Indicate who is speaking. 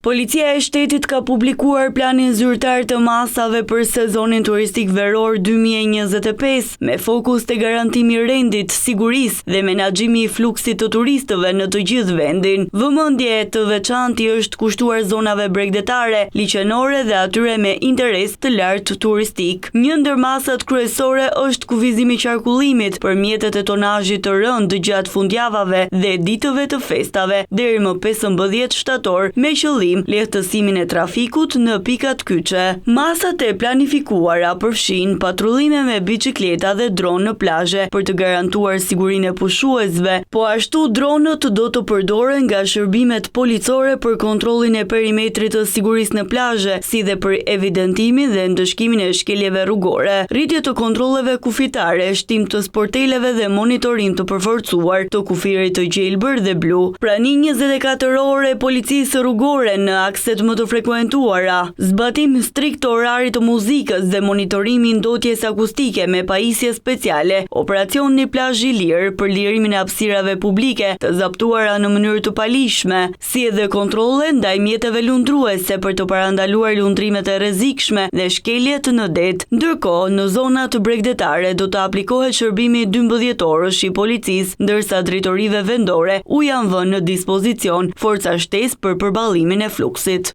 Speaker 1: Policia e shtetit ka publikuar planin zyrtar të masave për sezonin turistik veror 2025 me fokus te garantimi i rendit, sigurisë dhe menaxhimi i fluksit të turistëve në të gjithë vendin. Vëmendje të veçantë është kushtuar zonave bregdetare, liçenore dhe atyre me interes të lartë turistik. Një ndër masat kryesore është kufizimi i qarkullimit për mjetet e tonazhit të rënd gjatë fundjavave dhe ditëve të festave deri më 15 shtator me qëllim lehtësimin e trafikut në pikat kyçe. Masat e planifikuara përfshin patrullime me biçikleta dhe dronë në plazhe për të garantuar sigurinë e pushuesve, po ashtu dronët do të përdoren nga shërbimet policore për kontrollin e perimetrit të sigurisë në plazhe, si dhe për evidentimin dhe ndëshkimin e shkeljeve rrugore. Rritje të kontrolleve kufitare, shtim të sporteleve dhe monitorim të përforcuar të kufirit të gjelbër dhe blu. Prani 24 ore e policisë rrugore në akset më të frekuentuara, zbatim strikt të orarit të muzikës dhe monitorimi ndotjes akustike me pajisje speciale, operacion një plazh i lirë për lirimin e hapësirave publike të zaptuara në mënyrë të palishme, si edhe kontrolle ndaj mjeteve lundruese për të parandaluar lundrimet e rrezikshme dhe shkeljet në det. Ndërkohë, në zonat bregdetare do të aplikohet shërbimi 12 orësh i policisë, ndërsa drejtorive vendore u janë vënë në dispozicion forca shtesë për përballimin e fluksit.